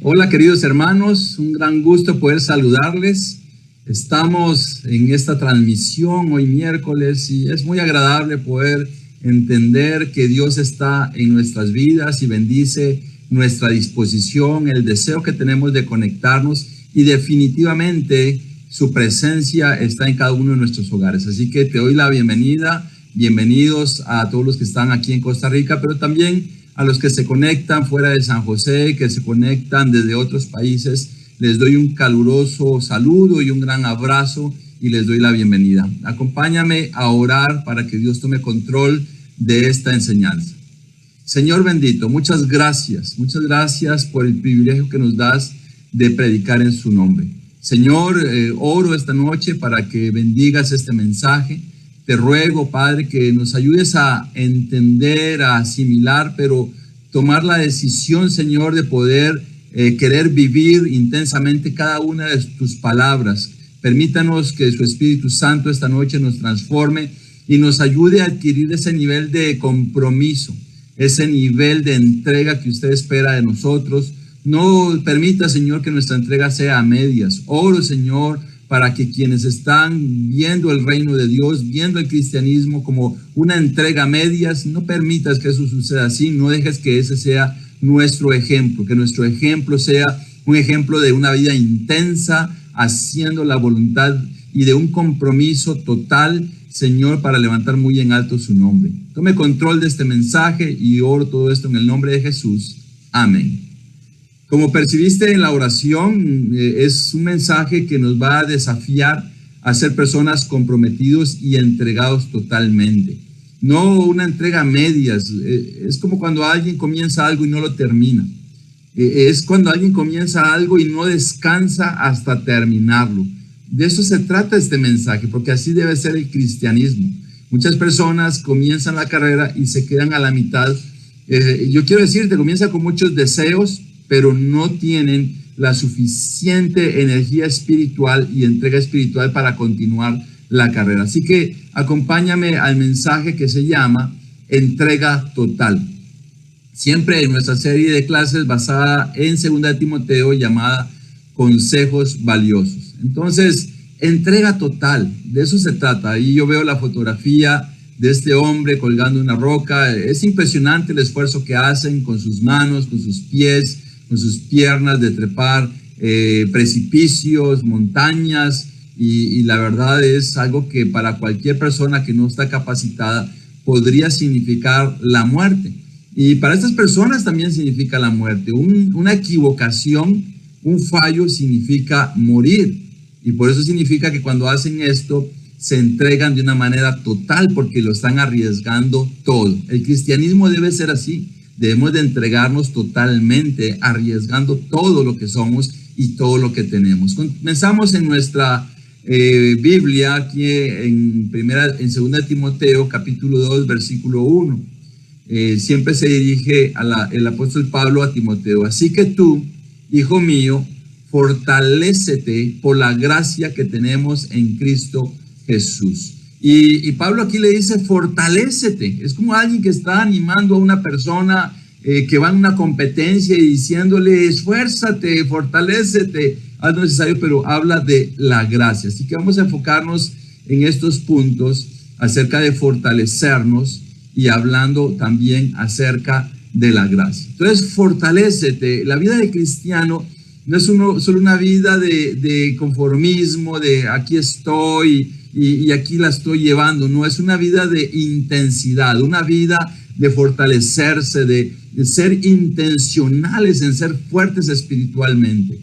Hola queridos hermanos, un gran gusto poder saludarles. Estamos en esta transmisión hoy miércoles y es muy agradable poder entender que Dios está en nuestras vidas y bendice nuestra disposición, el deseo que tenemos de conectarnos y definitivamente su presencia está en cada uno de nuestros hogares. Así que te doy la bienvenida, bienvenidos a todos los que están aquí en Costa Rica, pero también a los que se conectan fuera de San José, que se conectan desde otros países. Les doy un caluroso saludo y un gran abrazo y les doy la bienvenida. Acompáñame a orar para que Dios tome control de esta enseñanza. Señor bendito, muchas gracias por el privilegio que nos das de predicar en su nombre. Señor, oro esta noche para que bendigas este mensaje. Te ruego, Padre, que nos ayudes a entender, a asimilar, pero tomar la decisión, Señor, de poder querer vivir intensamente cada una de tus palabras. Permítanos que su Espíritu Santo esta noche nos transforme y nos ayude a adquirir ese nivel de compromiso, ese nivel de entrega que usted espera de nosotros. No permita, Señor, que nuestra entrega sea a medias. Oro, Señor, para que quienes están viendo el reino de Dios, viendo el cristianismo como una entrega a medias, no permitas que eso suceda así, no dejes que ese sea nuestro ejemplo, que nuestro ejemplo sea un ejemplo de una vida intensa, haciendo la voluntad y de un compromiso total, Señor, para levantar muy en alto su nombre. Tome control de este mensaje y oro todo esto en el nombre de Jesús. Amén. Como percibiste en la oración, es un mensaje que nos va a desafiar a ser personas comprometidos y entregados totalmente. No una entrega a medias. Es como cuando alguien comienza algo y no lo termina. Es cuando alguien comienza algo y no descansa hasta terminarlo. De eso se trata este mensaje, porque así debe ser el cristianismo. Muchas personas comienzan la carrera y se quedan a la mitad. Yo quiero decirte, comienza con muchos deseos, pero no tienen la suficiente energía espiritual y entrega espiritual para continuar la carrera. Así que acompáñame al mensaje que se llama entrega total. Siempre en nuestra serie de clases basada en 2 Timoteo llamada Consejos Valiosos. Entonces, entrega total, de eso se trata. Ahí yo veo la fotografía de este hombre colgando una roca. Es impresionante el esfuerzo que hacen con sus manos, con sus pies, con sus piernas, de trepar precipicios, montañas, y la verdad es algo que para cualquier persona que no está capacitada podría significar la muerte. Y para estas personas también significa la muerte. Una equivocación, un fallo significa morir. Y por eso significa que cuando hacen esto se entregan de una manera total porque lo están arriesgando todo. El cristianismo debe ser así. Debemos de entregarnos totalmente, arriesgando todo lo que somos y todo lo que tenemos. Comenzamos en nuestra Biblia, aquí en 2 Timoteo, capítulo 2, versículo 1. Siempre se dirige el apóstol Pablo a Timoteo. Así que tú, hijo mío, fortalécete por la gracia que tenemos en Cristo Jesús. Y Pablo aquí le dice, fortalécete. Es como alguien que está animando a una persona que va en una competencia y diciéndole, esfuérzate, fortalécete, haz lo necesario, pero habla de la gracia. Así que vamos a enfocarnos en estos puntos acerca de fortalecernos y hablando también acerca de la gracia. Entonces, fortalécete. La vida de cristiano no es solo una vida de conformismo, de aquí estoy y aquí la estoy llevando. No, es una vida de intensidad, una vida de fortalecerse, de ser intencionales en ser fuertes espiritualmente.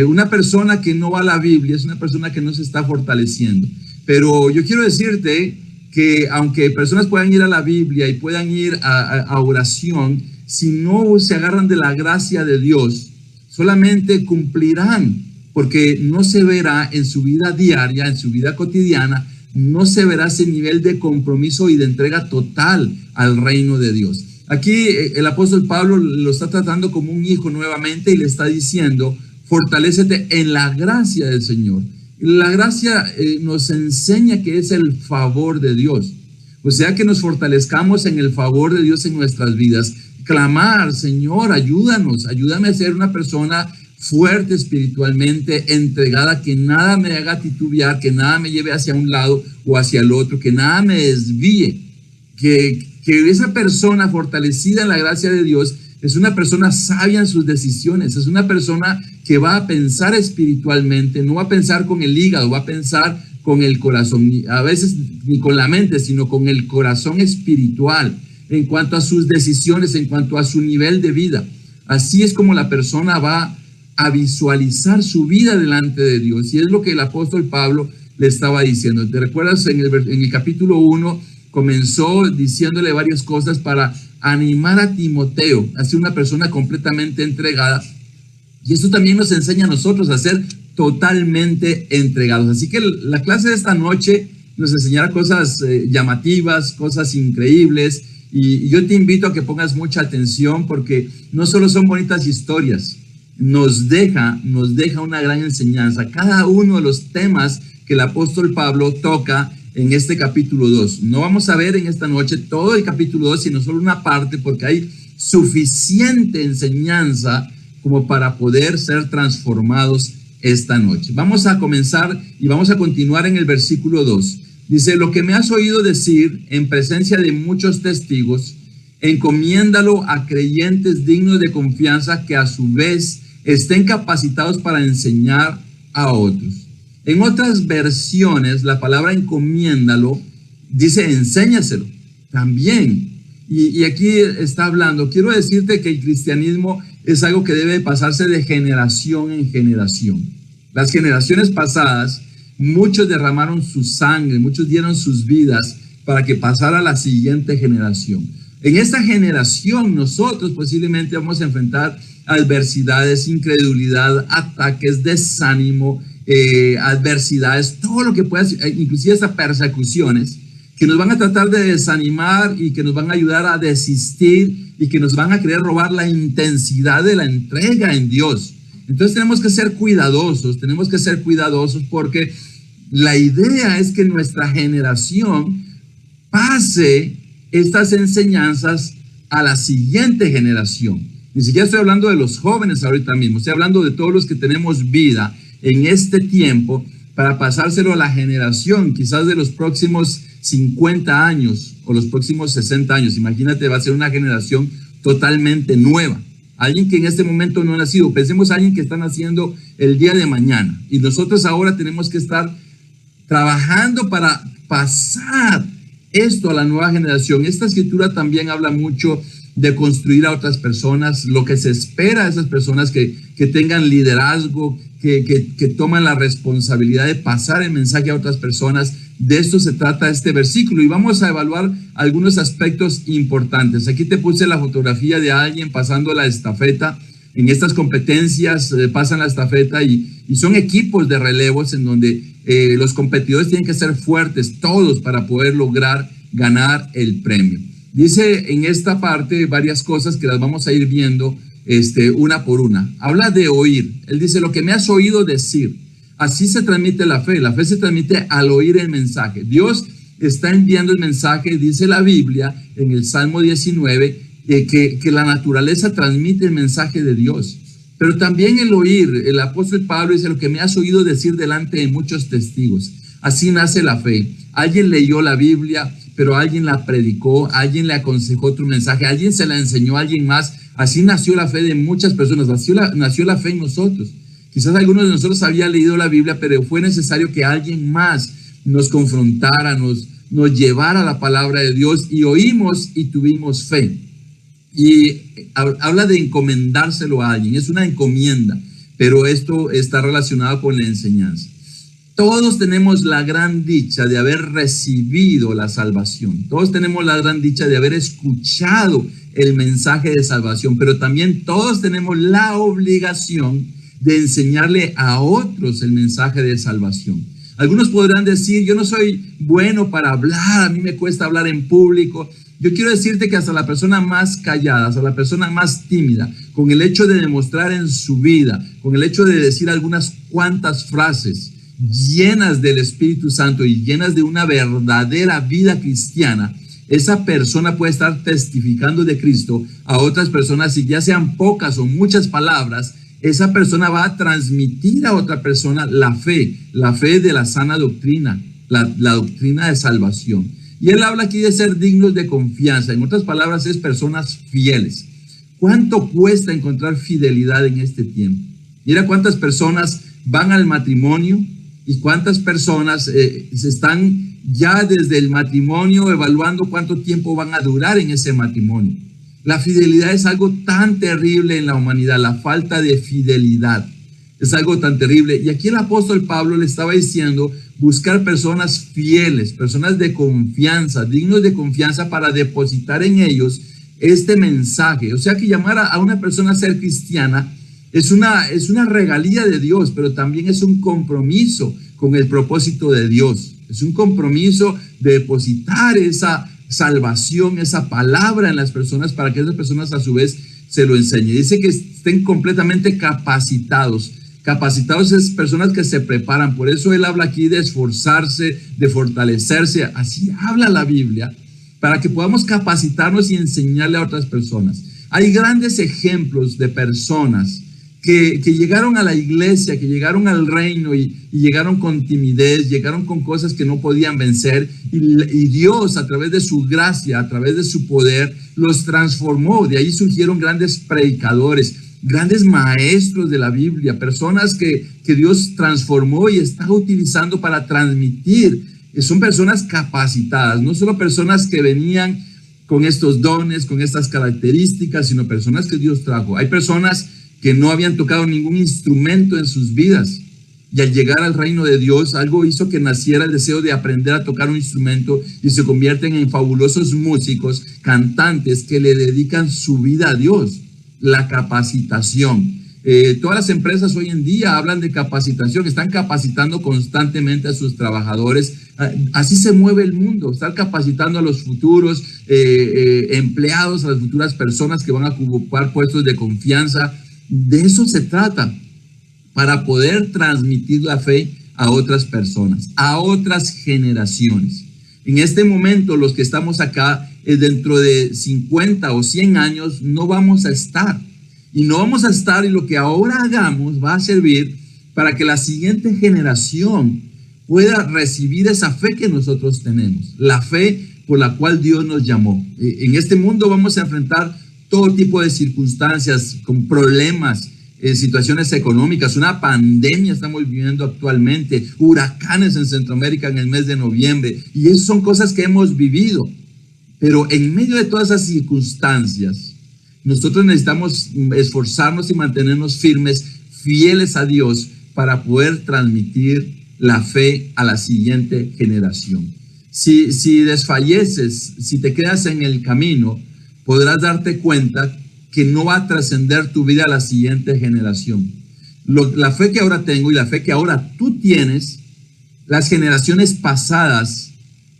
Una persona que no va a la Biblia es una persona que no se está fortaleciendo. Pero yo quiero decirte que aunque personas puedan ir a la Biblia y puedan ir a oración, si no se agarran de la gracia de Dios, solamente cumplirán, porque no se verá en su vida diaria, en su vida cotidiana, no se verá ese nivel de compromiso y de entrega total al reino de Dios. Aquí el apóstol Pablo lo está tratando como un hijo nuevamente y le está diciendo, fortalécete en la gracia del Señor. La gracia nos enseña que es el favor de Dios. O sea, que nos fortalezcamos en el favor de Dios en nuestras vidas, clamar, Señor, ayúdanos, ayúdame a ser una persona fuerte espiritualmente, entregada, que nada me haga titubear, que nada me lleve hacia un lado o hacia el otro, que nada me desvíe, que esa persona fortalecida en la gracia de Dios es una persona sabia en sus decisiones, es una persona que va a pensar espiritualmente, no va a pensar con el hígado, va a pensar con el corazón, a veces ni con la mente, sino con el corazón espiritual, en cuanto a sus decisiones, en cuanto a su nivel de vida. Así es como la persona va a visualizar su vida delante de Dios, y es lo que el apóstol Pablo le estaba diciendo. ¿Te recuerdas? En el capítulo 1 comenzó diciéndole varias cosas para animar a Timoteo a ser una persona completamente entregada, y eso también nos enseña a nosotros a ser totalmente entregados. Así que la clase de esta noche nos enseñará cosas llamativas, cosas increíbles, y yo te invito a que pongas mucha atención, porque no solo son bonitas historias, nos deja una gran enseñanza cada uno de los temas que el apóstol Pablo toca en este capítulo 2. No vamos a ver en esta noche todo el capítulo 2, sino solo una parte, porque hay suficiente enseñanza como para poder ser transformados esta noche. Vamos a comenzar y vamos a continuar en el versículo 2. Dice: lo que me has oído decir en presencia de muchos testigos, encomiéndalo a creyentes dignos de confianza, que a su vez estén capacitados para enseñar a otros. En otras versiones, la palabra encomiéndalo dice enséñaselo también. Y aquí está hablando, quiero decirte que el cristianismo es algo que debe pasarse de generación en generación. Las generaciones pasadas, muchos derramaron su sangre, muchos dieron sus vidas para que pasara a la siguiente generación. En esta generación nosotros posiblemente vamos a enfrentar adversidades, incredulidad, ataques, desánimo, adversidades, todo lo que pueda, inclusive hasta persecuciones, que nos van a tratar de desanimar y que nos van a ayudar a desistir y que nos van a querer robar la intensidad de la entrega en Dios. Entonces tenemos que ser cuidadosos porque la idea es que nuestra generación pase estas enseñanzas a la siguiente generación. Ni siquiera estoy hablando de los jóvenes ahorita mismo, estoy hablando de todos los que tenemos vida en este tiempo, para pasárselo a la generación, quizás de los próximos 50 años o los próximos 60 años. Imagínate, va a ser una generación totalmente nueva. Alguien que en este momento no ha nacido. Pensemos a alguien que está naciendo el día de mañana. Y nosotros ahora tenemos que estar trabajando para pasar esto a la nueva generación. Esta escritura también habla mucho de construir a otras personas, lo que se espera de esas personas que tengan liderazgo, que toman la responsabilidad de pasar el mensaje a otras personas. De esto se trata este versículo, y vamos a evaluar algunos aspectos importantes. Aquí te puse la fotografía de alguien pasando la estafeta. En estas competencias pasan la estafeta y son equipos de relevos en donde los competidores tienen que ser fuertes todos para poder lograr ganar el premio. Dice en esta parte varias cosas que las vamos a ir viendo una por una. Habla de oír. Él dice: lo que me has oído decir. Así se transmite la fe. La fe se transmite al oír el mensaje. Dios está enviando el mensaje, dice la Biblia en el Salmo 19, que la naturaleza transmite el mensaje de Dios. Pero también el oír. El apóstol Pablo dice: lo que me has oído decir delante de muchos testigos. Así nace la fe. Alguien leyó la Biblia, pero alguien la predicó, alguien le aconsejó otro mensaje, alguien se la enseñó a alguien más. Así nació la fe de muchas personas, nació la fe en nosotros. Quizás algunos de nosotros había leído la Biblia, pero fue necesario que alguien más nos confrontara, nos llevara a la palabra de Dios, y oímos y tuvimos fe. Y habla de encomendárselo a alguien, es una encomienda, pero esto está relacionado con la enseñanza. Todos tenemos la gran dicha de haber recibido la salvación. Todos tenemos la gran dicha de haber escuchado el mensaje de salvación, pero también todos tenemos la obligación de enseñarle a otros el mensaje de salvación. Algunos podrán decir: yo no soy bueno para hablar, a mí me cuesta hablar en público. Yo quiero decirte que hasta la persona más callada, hasta la persona más tímida, con el hecho de demostrar en su vida, con el hecho de decir algunas cuantas frases llenas del Espíritu Santo y llenas de una verdadera vida cristiana, esa persona puede estar testificando de Cristo a otras personas, y ya sean pocas o muchas palabras, esa persona va a transmitir a otra persona la fe de la sana doctrina, la doctrina de salvación. Y él habla aquí de ser dignos de confianza. En otras palabras, es personas fieles. ¿Cuánto cuesta encontrar fidelidad en este tiempo? Mira cuántas personas van al matrimonio y cuántas personas se están ya desde el matrimonio evaluando cuánto tiempo van a durar en ese matrimonio. La fidelidad es algo tan terrible en la humanidad, la falta de fidelidad es algo tan terrible. Y aquí el apóstol Pablo le estaba diciendo buscar personas fieles, personas de confianza, dignos de confianza para depositar en ellos este mensaje. O sea que llamar a una persona a ser cristiana es una regalía de Dios, pero también es un compromiso con el propósito de Dios. Es un compromiso de depositar esa salvación, esa palabra en las personas para que esas personas a su vez se lo enseñen. Dice que estén completamente capacitados. Capacitados es personas que se preparan. Por eso él habla aquí de esforzarse, de fortalecerse. Así habla la Biblia, para que podamos capacitarnos y enseñarle a otras personas. Hay grandes ejemplos de personas que llegaron a la iglesia, que llegaron al reino y llegaron con timidez, llegaron con cosas que no podían vencer, y Dios, a través de su gracia, a través de su poder, los transformó. De ahí surgieron grandes predicadores, grandes maestros de la Biblia, personas que Dios transformó y está utilizando para transmitir. Son personas capacitadas, no solo personas que venían con estos dones, con estas características, sino personas que Dios trajo. Hay personas que no habían tocado ningún instrumento en sus vidas, y al llegar al reino de Dios, algo hizo que naciera el deseo de aprender a tocar un instrumento, y se convierten en fabulosos músicos, cantantes que le dedican su vida a Dios. La capacitación. Todas las empresas hoy en día hablan de capacitación, están capacitando constantemente a sus trabajadores. Así se mueve el mundo, estar capacitando a los futuros empleados, a las futuras personas que van a ocupar puestos de confianza. De eso se trata, para poder transmitir la fe a otras personas, a otras generaciones. En este momento, los que estamos acá, dentro de 50 o 100 años, no vamos a estar. Y no vamos a estar, y lo que ahora hagamos va a servir para que la siguiente generación pueda recibir esa fe que nosotros tenemos, la fe por la cual Dios nos llamó. En este mundo vamos a enfrentar todo tipo de circunstancias, con problemas, situaciones económicas, una pandemia estamos viviendo actualmente, huracanes en Centroamérica en el mes de noviembre, y esas son cosas que hemos vivido. Pero en medio de todas esas circunstancias, nosotros necesitamos esforzarnos y mantenernos firmes, fieles a Dios, para poder transmitir la fe a la siguiente generación. Si desfalleces, si te quedas en el camino, podrás darte cuenta que no va a trascender tu vida a la siguiente generación. La fe que ahora tengo y la fe que ahora tú tienes, las generaciones pasadas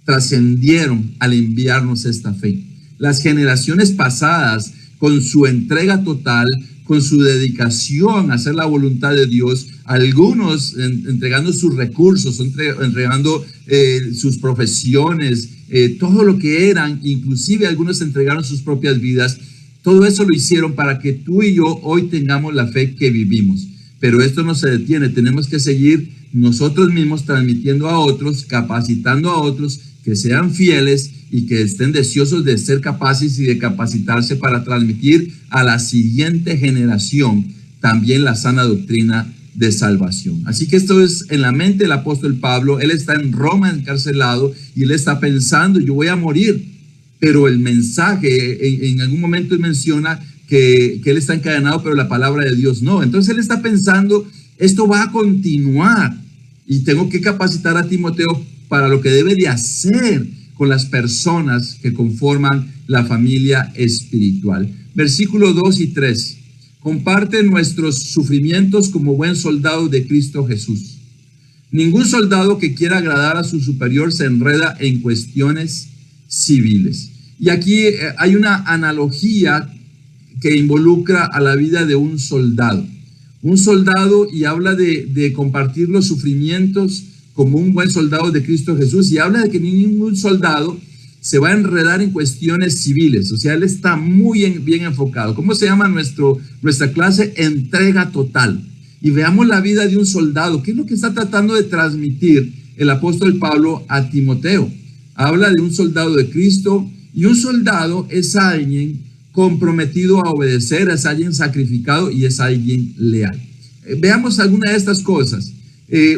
trascendieron al enviarnos esta fe. Las generaciones pasadas, con su entrega total, con su dedicación a hacer la voluntad de Dios, algunos entregando sus recursos, entregando sus profesiones, todo lo que eran, inclusive algunos entregaron sus propias vidas. Todo eso lo hicieron para que tú y yo hoy tengamos la fe que vivimos. Pero esto no se detiene, tenemos que seguir nosotros mismos transmitiendo a otros, capacitando a otros que sean fieles y que estén deseosos de ser capaces y de capacitarse para transmitir a la siguiente generación también la sana doctrina de salvación. Así que esto es en la mente del apóstol Pablo. Él está en Roma encarcelado y él está pensando, yo voy a morir, pero el mensaje, en algún momento él menciona que él está encadenado, pero la palabra de Dios no. Entonces él está pensando, esto va a continuar y tengo que capacitar a Timoteo para lo que debe de hacer con las personas que conforman la familia espiritual. Versículos 2 y 3. Comparte nuestros sufrimientos como buen soldado de Cristo Jesús. Ningún soldado que quiera agradar a su superior se enreda en cuestiones civiles. Y aquí hay una analogía que involucra a la vida de un soldado. Un soldado, y habla de compartir los sufrimientos como un buen soldado de Cristo Jesús, y habla de que ningún soldado se va a enredar en cuestiones civiles. O sea, él está muy bien enfocado. ¿Cómo se llama nuestra clase? Entrega total. Y veamos la vida de un soldado. ¿Qué es lo que está tratando de transmitir el apóstol Pablo a Timoteo? Habla de un soldado de Cristo, y un soldado es alguien comprometido a obedecer, es alguien sacrificado y es alguien leal. Veamos alguna de estas cosas.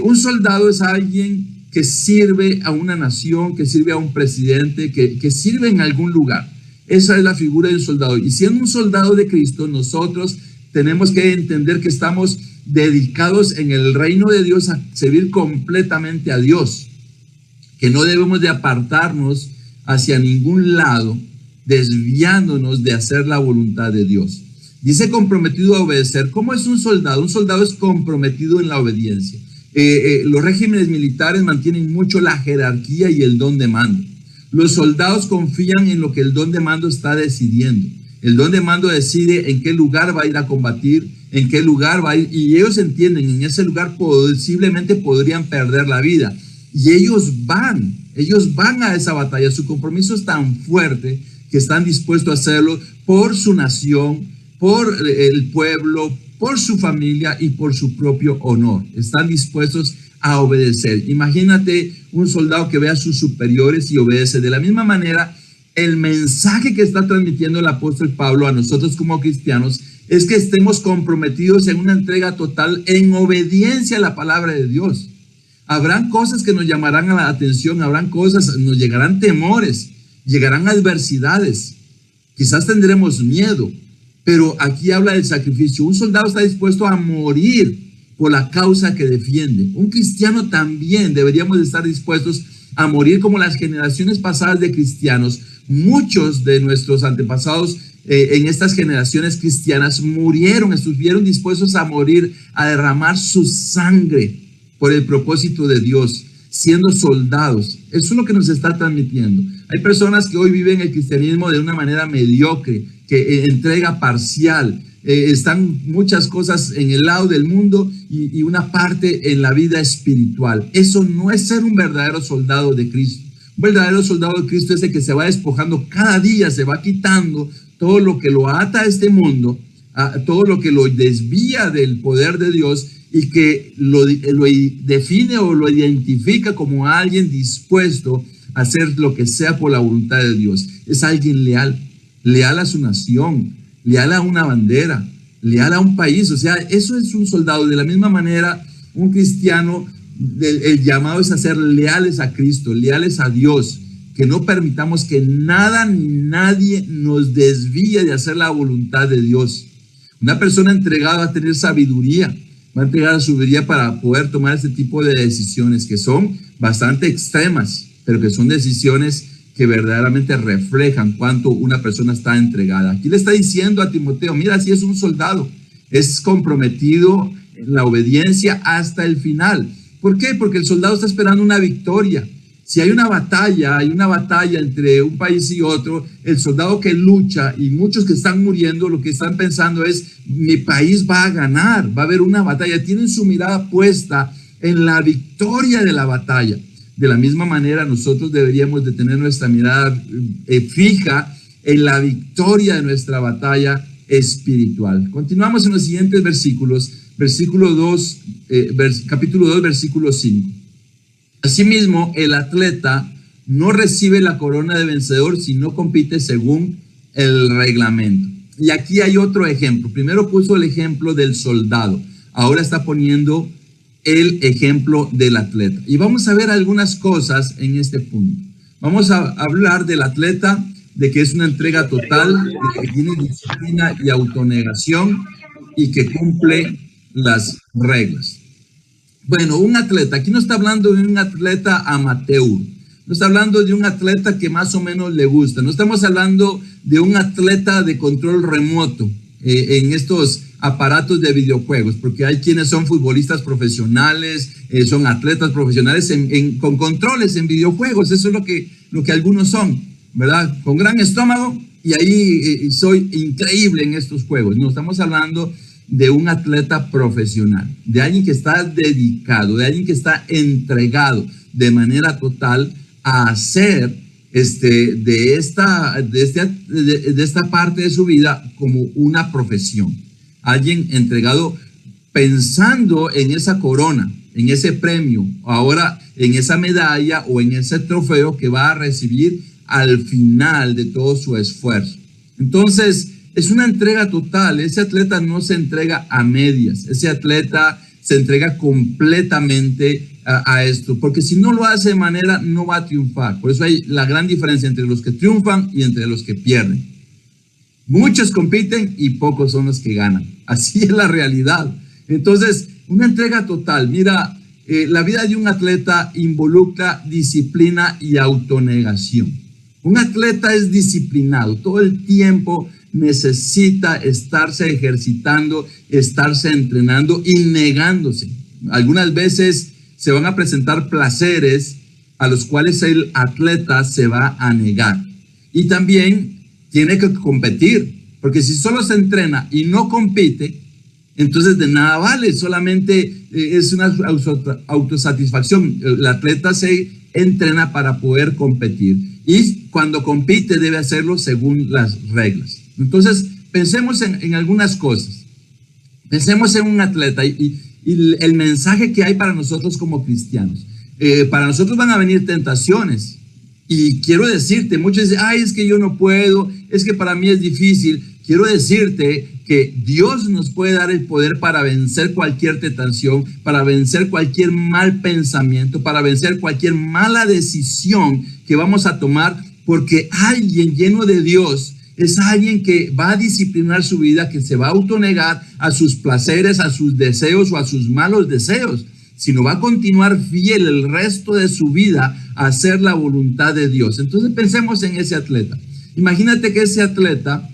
Un soldado es alguien que sirve a una nación, que sirve a un presidente, que sirve en algún lugar. Esa es la figura de un soldado. Y siendo un soldado de Cristo, nosotros tenemos que entender que estamos dedicados en el reino de Dios a servir completamente a Dios, que no debemos de apartarnos hacia ningún lado, desviándonos de hacer la voluntad de Dios. Dice comprometido a obedecer. ¿Cómo es un soldado? Un soldado es comprometido en la obediencia. Los regímenes militares mantienen mucho la jerarquía y el don de mando. Los soldados confían en lo que el don de mando está decidiendo. El don de mando decide en qué lugar va a ir a combatir, en qué lugar va a ir, y ellos entienden, en ese lugar posiblemente podrían perder la vida. Y ellos van a esa batalla. Su compromiso es tan fuerte que están dispuestos a hacerlo por su nación, por el pueblo, por su familia y por su propio honor. Están dispuestos a obedecer. Imagínate un soldado que ve a sus superiores y obedece. De la misma manera, el mensaje que está transmitiendo el apóstol Pablo a nosotros como cristianos es que estemos comprometidos en una entrega total en obediencia a la palabra de Dios. Habrán cosas que nos llamarán a la atención, habrán cosas, nos llegarán temores, llegarán adversidades, quizás tendremos miedo, pero aquí habla del sacrificio. Un soldado está dispuesto a morir por la causa que defiende. Un cristiano también deberíamos estar dispuestos a morir como las generaciones pasadas de cristianos. Muchos de nuestros antepasados en estas generaciones cristianas murieron, estuvieron dispuestos a morir, a derramar su sangre por el propósito de Dios, siendo soldados. Eso es lo que nos está transmitiendo. Hay personas que hoy viven el cristianismo de una manera mediocre, que entrega parcial. Están muchas cosas en el lado del mundo y una parte en la vida espiritual. Eso no es ser un verdadero soldado de Cristo. Un verdadero soldado de Cristo es el que se va despojando cada día, se va quitando todo lo que lo ata a este mundo, todo lo que lo desvía del poder de Dios, y que lo define o lo identifica como alguien dispuesto a hacer lo que sea por la voluntad de Dios. Es alguien leal, leal a su nación, leal a una bandera, leal a un país. O sea, eso es un soldado. De la misma manera, un cristiano, el llamado es a ser leales a Cristo, leales a Dios, que no permitamos que nada ni nadie nos desvíe de hacer la voluntad de Dios. Una persona entregada a tener sabiduría, va a entregar a su vida para poder tomar este tipo de decisiones que son bastante extremas, pero que son decisiones que verdaderamente reflejan cuánto una persona está entregada. Aquí le está diciendo a Timoteo, mira, así es un soldado, es comprometido en la obediencia hasta el final. ¿Por qué? Porque el soldado está esperando una victoria. Si hay una batalla entre un país y otro, el soldado que lucha y muchos que están muriendo, lo que están pensando es, mi país va a ganar, va a haber una batalla. Tienen su mirada puesta en la victoria de la batalla. De la misma manera, nosotros deberíamos de tener nuestra mirada fija en la victoria de nuestra batalla espiritual. Continuamos en los siguientes versículos. Capítulo 2, versículo 5. Asimismo, el atleta no recibe la corona de vencedor si no compite según el reglamento. Y aquí hay otro ejemplo. Primero puso el ejemplo del soldado. Ahora está poniendo el ejemplo del atleta. Y vamos a ver algunas cosas en este punto. Vamos a hablar del atleta, de que es una entrega total, de que tiene disciplina y autonegación y que cumple las reglas. Bueno, un atleta, aquí no está hablando de un atleta amateur, no está hablando de un atleta que más o menos le gusta, no estamos hablando de un atleta de control remoto en estos aparatos de videojuegos, porque hay quienes son futbolistas profesionales, son atletas profesionales con controles en videojuegos. Eso es lo que algunos son, ¿verdad? Con gran estómago y ahí soy increíble en estos juegos. No, estamos hablando de un atleta profesional, de alguien que está dedicado, de alguien que está entregado de manera total a hacer de esta parte de su vida como una profesión. Alguien entregado pensando en esa corona, en ese premio, ahora en esa medalla o en ese trofeo que va a recibir al final de todo su esfuerzo. Entonces, es una entrega total. Ese atleta no se entrega a medias, ese atleta se entrega completamente a esto, porque si no lo hace de manera, no va a triunfar. Por eso hay la gran diferencia entre los que triunfan y entre los que pierden. Muchos compiten y pocos son los que ganan. Así es la realidad. Entonces, una entrega total. Mira, la vida de un atleta involucra disciplina y autonegación. Un atleta es disciplinado, todo el tiempo necesita estarse ejercitando, estarse entrenando y negándose. Algunas veces se van a presentar placeres a los cuales el atleta se va a negar. Y también tiene que competir, porque si solo se entrena y no compite, entonces de nada vale, solamente es una autosatisfacción. El atleta se entrena para poder competir y cuando compite debe hacerlo según las reglas. Entonces pensemos en algunas cosas. Pensemos en un atleta y el mensaje que hay para nosotros como cristianos. Para nosotros van a venir tentaciones y quiero decirte, muchos dicen, ay, es que yo no puedo, es que para mí es difícil. Quiero decirte que Dios nos puede dar el poder para vencer cualquier tentación, para vencer cualquier mal pensamiento, para vencer cualquier mala decisión que vamos a tomar, porque alguien lleno de Dios es alguien que va a disciplinar su vida, que se va a autonegar a sus placeres, a sus deseos o a sus malos deseos, sino va a continuar fiel el resto de su vida a hacer la voluntad de Dios. Entonces pensemos en ese atleta. Imagínate que ese atleta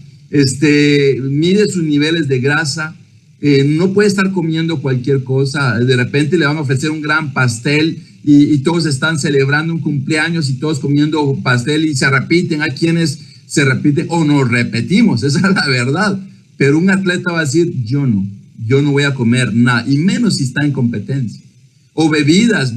mide sus niveles de grasa, no puede estar comiendo cualquier cosa. De repente le van a ofrecer un gran pastel y todos están celebrando un cumpleaños y todos comiendo pastel y se repiten. Hay quienes se repiten o nos repetimos, esa es la verdad. Pero un atleta va a decir, yo no voy a comer nada, y menos si está en competencia. O bebidas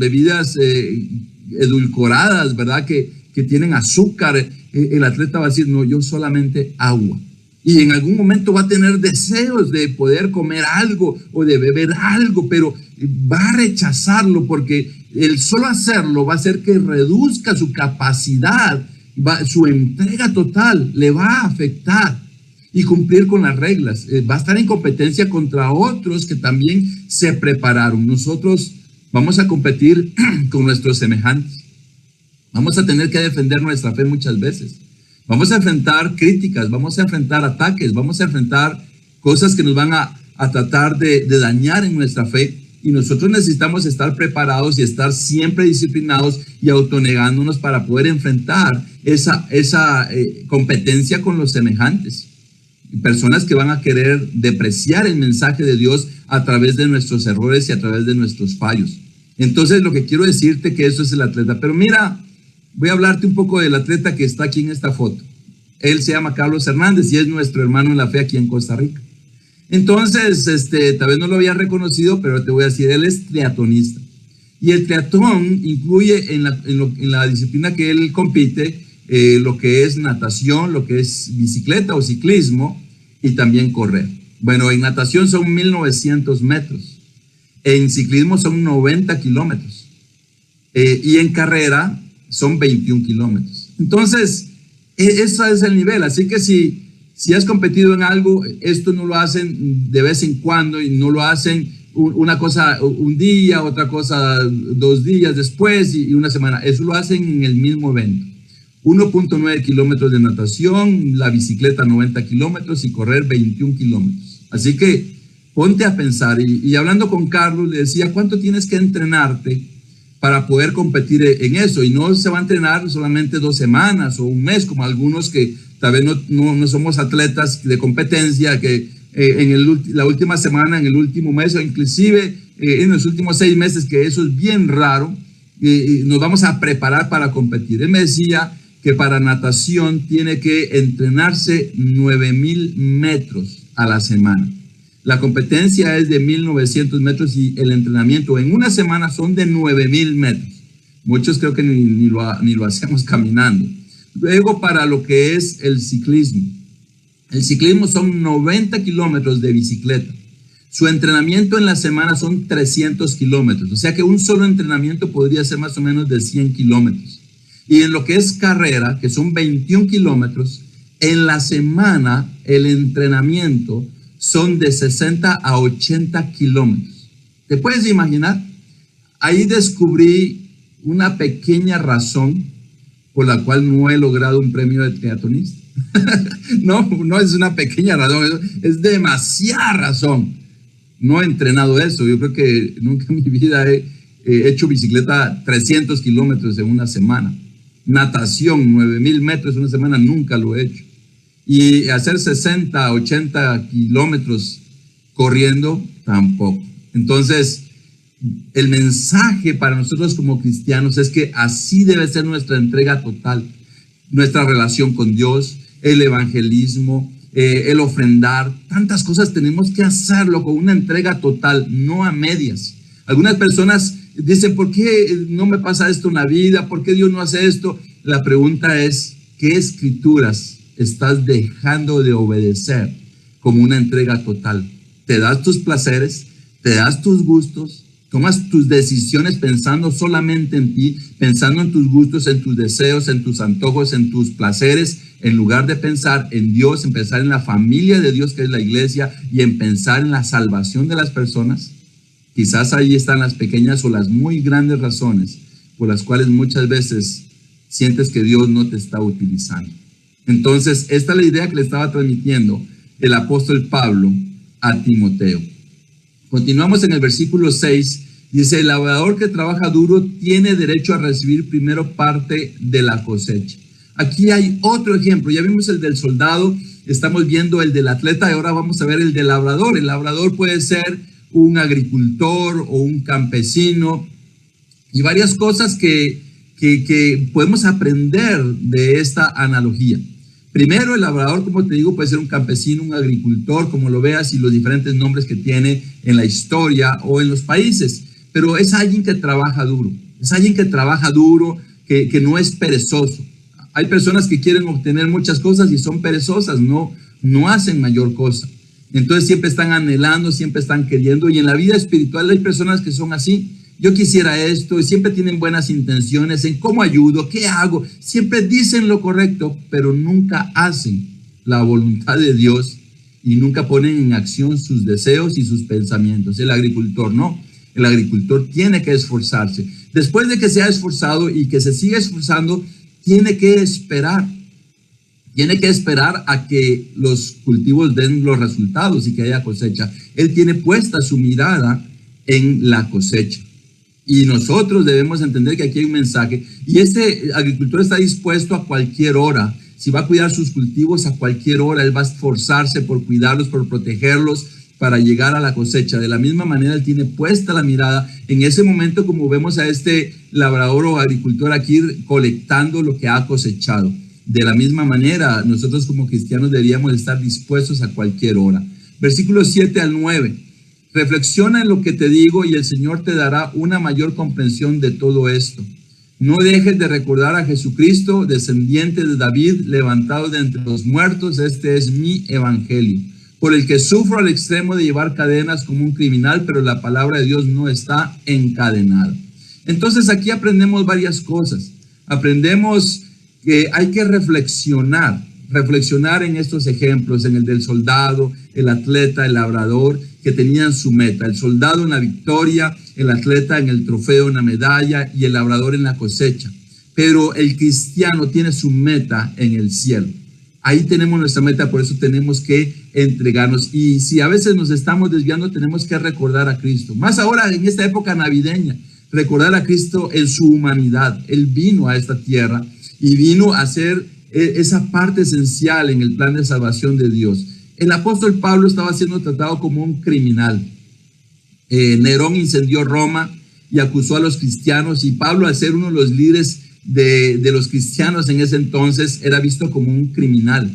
edulcoradas, ¿verdad? Que tienen azúcar. El atleta va a decir, no, yo solamente agua. Y en algún momento va a tener deseos de poder comer algo o de beber algo, pero va a rechazarlo porque el solo hacerlo va a hacer que reduzca su capacidad, su entrega total le va a afectar y cumplir con las reglas. Va a estar en competencia contra otros que también se prepararon. Nosotros vamos a competir con nuestros semejantes. Vamos a tener que defender nuestra fe muchas veces. Vamos a enfrentar críticas, vamos a enfrentar ataques, vamos a enfrentar cosas que nos van a tratar de dañar en nuestra fe. Y nosotros necesitamos estar preparados y estar siempre disciplinados y autonegándonos para poder enfrentar esa competencia con los semejantes. Personas que van a querer depreciar el mensaje de Dios a través de nuestros errores y a través de nuestros fallos. Entonces, lo que quiero decirte que eso es el atleta. Pero mira, voy a hablarte un poco del atleta que está aquí en esta foto. Él se llama Carlos Hernández y es nuestro hermano en la fe aquí en Costa Rica. Entonces, tal vez no lo había reconocido, pero te voy a decir, él es triatlonista. Y el triatlón incluye en la disciplina que él compite, lo que es natación, lo que es bicicleta o ciclismo y también correr. Bueno, en natación son 1900 metros. En ciclismo son 90 kilómetros. Y en carrera son 21 kilómetros. Entonces, ese es el nivel. Así que si has competido en algo, esto no lo hacen de vez en cuando y no lo hacen una cosa un día, otra cosa 2 días después y una semana. Eso lo hacen en el mismo evento. 1.9 kilómetros de natación, la bicicleta 90 kilómetros y correr 21 kilómetros. Así que ponte a pensar. Y hablando con Carlos, le decía, ¿cuánto tienes que entrenarte para poder competir en eso? Y no se va a entrenar solamente 2 semanas o un mes, como algunos que tal vez no somos atletas de competencia, que la última semana, en el último mes o inclusive en los últimos 6 meses, que eso es bien raro, nos vamos a preparar para competir. Él me decía que para natación tiene que entrenarse 9,000 metros a la semana. La competencia es de 1900 metros y el entrenamiento en una semana son de 9,000 metros. Muchos creo que ni lo hacemos caminando. Luego, para lo que es el ciclismo. El ciclismo son 90 kilómetros de bicicleta. Su entrenamiento en la semana son 300 kilómetros. O sea que un solo entrenamiento podría ser más o menos de 100 kilómetros. Y en lo que es carrera, que son 21 kilómetros, en la semana el entrenamiento son de 60 a 80 kilómetros. ¿Te puedes imaginar? Ahí descubrí una pequeña razón por la cual no he logrado un premio de triatlonista. No es una pequeña razón, es demasiada razón. No he entrenado eso. Yo creo que nunca en mi vida he hecho bicicleta 300 kilómetros en una semana. Natación, 9,000 metros en una semana, nunca lo he hecho. Y hacer 60, 80 kilómetros corriendo, tampoco. Entonces, el mensaje para nosotros como cristianos es que así debe ser nuestra entrega total, nuestra relación con Dios, el evangelismo, el ofrendar, tantas cosas tenemos que hacerlo con una entrega total, no a medias. Algunas personas dicen, ¿por qué no me pasa esto en la vida? ¿Por qué Dios no hace esto? La pregunta es, ¿qué escrituras estás dejando de obedecer como una entrega total? ¿Te das tus placeres? ¿Te das tus gustos? ¿Tomas tus decisiones pensando solamente en ti, pensando en tus gustos, en tus deseos, en tus antojos, en tus placeres, en lugar de pensar en Dios, en pensar en la familia de Dios que es la iglesia y en pensar en la salvación de las personas? Quizás ahí están las pequeñas o las muy grandes razones por las cuales muchas veces sientes que Dios no te está utilizando. Entonces, esta es la idea que le estaba transmitiendo el apóstol Pablo a Timoteo. Continuamos en el versículo 6, dice, el labrador que trabaja duro tiene derecho a recibir primero parte de la cosecha. Aquí hay otro ejemplo, ya vimos el del soldado, estamos viendo el del atleta y ahora vamos a ver el del labrador. El labrador puede ser un agricultor o un campesino y varias cosas que podemos aprender de esta analogía. Primero, el labrador, como te digo, puede ser un campesino, un agricultor, como lo veas, y los diferentes nombres que tiene en la historia o en los países. Pero es alguien que trabaja duro. Es alguien que trabaja duro, que no es perezoso. Hay personas que quieren obtener muchas cosas y son perezosas, no hacen mayor cosa. Entonces siempre están anhelando, siempre están queriendo. Y en la vida espiritual hay personas que son así. Yo quisiera esto, y siempre tienen buenas intenciones en cómo ayudo, qué hago. Siempre dicen lo correcto, pero nunca hacen la voluntad de Dios y nunca ponen en acción sus deseos y sus pensamientos. El agricultor no. El agricultor tiene que esforzarse. Después de que se ha esforzado y que se siga esforzando, tiene que esperar. Tiene que esperar a que los cultivos den los resultados y que haya cosecha. Él tiene puesta su mirada en la cosecha. Y nosotros debemos entender que aquí hay un mensaje. Y este agricultor está dispuesto a cualquier hora. Si va a cuidar sus cultivos a cualquier hora, él va a esforzarse por cuidarlos, por protegerlos, para llegar a la cosecha. De la misma manera, él tiene puesta la mirada en ese momento, como vemos a este labrador o agricultor aquí colectando lo que ha cosechado. De la misma manera, nosotros como cristianos deberíamos estar dispuestos a cualquier hora. Versículos 7 al 9. Reflexiona en lo que te digo y el Señor te dará una mayor comprensión de todo esto. No dejes de recordar a Jesucristo, descendiente de David, levantado de entre los muertos. Este es mi evangelio, por el que sufro al extremo de llevar cadenas como un criminal, pero la palabra de Dios no está encadenada. Entonces aquí aprendemos varias cosas. Aprendemos que hay que reflexionar en estos ejemplos, en el del soldado, el atleta, el labrador, que tenían su meta. El soldado en la victoria, el atleta en el trofeo, en la medalla, y el labrador en la cosecha. Pero el cristiano tiene su meta en el cielo. Ahí tenemos nuestra meta, por eso tenemos que entregarnos. Y si a veces nos estamos desviando, tenemos que recordar a Cristo. Más ahora en esta época navideña, recordar a Cristo en su humanidad. Él vino a esta tierra y vino a ser esa parte esencial en el plan de salvación de Dios. El apóstol Pablo estaba siendo tratado como un criminal. Nerón incendió Roma y acusó a los cristianos, y Pablo, al ser uno de los líderes de los cristianos en ese entonces, era visto como un criminal,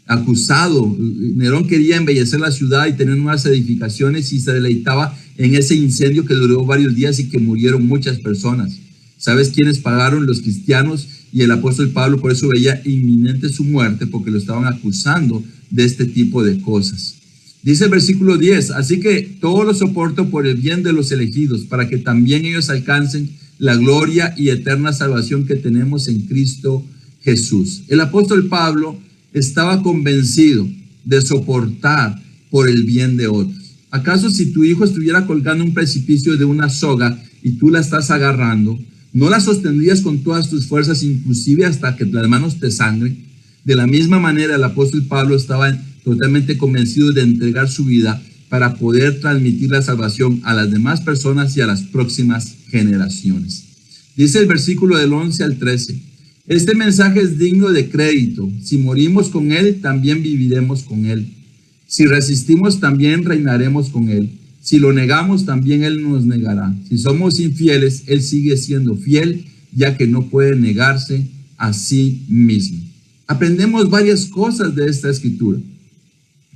acusado. Nerón quería embellecer la ciudad y tener nuevas edificaciones, y se deleitaba en ese incendio que duró varios días y que murieron muchas personas. ¿Sabes quiénes pagaron? Los cristianos, y el apóstol Pablo por eso veía inminente su muerte, porque lo estaban acusando de este tipo de cosas. Dice el versículo 10, así que todo lo soporto por el bien de los elegidos, para que también ellos alcancen la gloria y eterna salvación que tenemos en Cristo Jesús. El apóstol Pablo estaba convencido de soportar por el bien de otros. ¿Acaso si tu hijo estuviera colgando un precipicio de una soga y tú la estás agarrando, no la sostendrías con todas tus fuerzas, inclusive hasta que las manos te sangren? De la misma manera, el apóstol Pablo estaba totalmente convencido de entregar su vida para poder transmitir la salvación a las demás personas y a las próximas generaciones. Dice el versículo del 11 al 13, este mensaje es digno de crédito. Si morimos con él, también viviremos con él. Si resistimos, también reinaremos con él. Si lo negamos, también él nos negará. Si somos infieles, él sigue siendo fiel, ya que no puede negarse a sí mismo. Aprendemos varias cosas de esta escritura.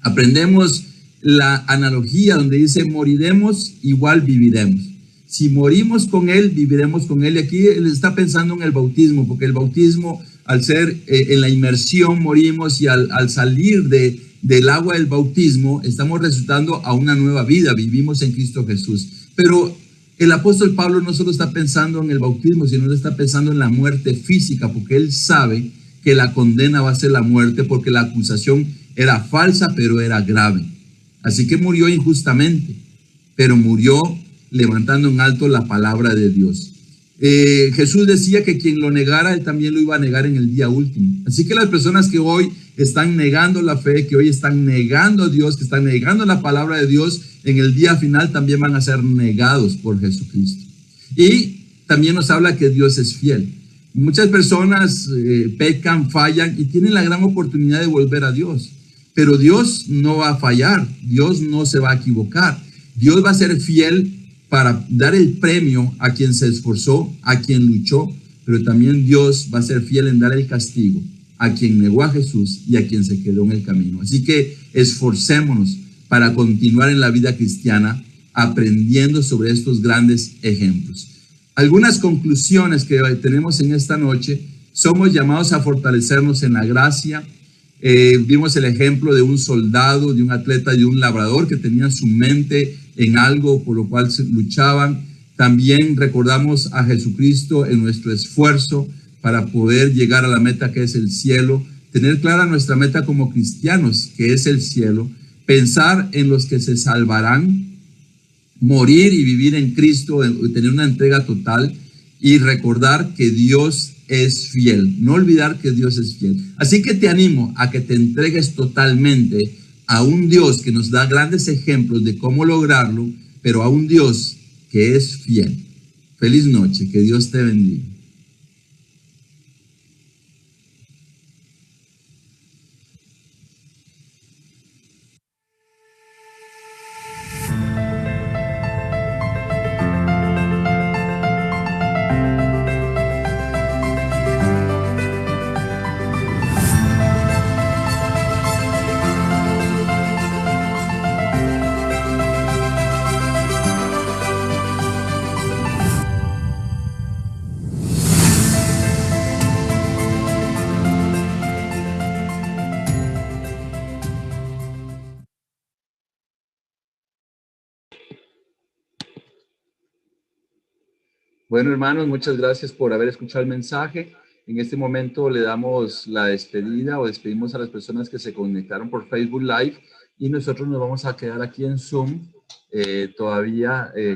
Aprendemos la analogía donde dice, moriremos, igual viviremos. Si morimos con él, viviremos con él. Y aquí él está pensando en el bautismo, porque el bautismo, al ser en la inmersión, morimos, y al salir del agua del bautismo, estamos resucitando a una nueva vida, vivimos en Cristo Jesús. Pero el apóstol Pablo no solo está pensando en el bautismo, sino está pensando en la muerte física, porque él sabe que la condena va a ser la muerte, porque la acusación era falsa, pero era grave. Así que murió injustamente, pero murió levantando en alto la palabra de Dios. Jesús decía que quien lo negara, él también lo iba a negar en el día último. Así que las personas que hoy están negando la fe, que hoy están negando a Dios, que están negando la palabra de Dios, en el día final también van a ser negados por Jesucristo. Y también nos habla que Dios es fiel. Muchas personas pecan, fallan y tienen la gran oportunidad de volver a Dios. Pero Dios no va a fallar, Dios no se va a equivocar. Dios va a ser fiel para dar el premio a quien se esforzó, a quien luchó, pero también Dios va a ser fiel en dar el castigo a quien negó a Jesús y a quien se quedó en el camino. Así que esforcémonos para continuar en la vida cristiana aprendiendo sobre estos grandes ejemplos. Algunas conclusiones que tenemos en esta noche: somos llamados a fortalecernos en la gracia. Vimos el ejemplo de un soldado, de un atleta, de un labrador que tenían su mente en algo por lo cual luchaban. También recordamos a Jesucristo en nuestro esfuerzo para poder llegar a la meta que es el cielo, tener clara nuestra meta como cristianos, que es el cielo, pensar en los que se salvarán, morir y vivir en Cristo, tener una entrega total y recordar que Dios es fiel, no olvidar que Dios es fiel. Así que te animo a que te entregues totalmente a un Dios que nos da grandes ejemplos de cómo lograrlo, pero a un Dios que es fiel. Feliz noche, que Dios te bendiga. Bueno, hermanos, muchas gracias por haber escuchado el mensaje. En este momento le damos la despedida o despedimos a las personas que se conectaron por Facebook Live y nosotros nos vamos a quedar aquí en Zoom todavía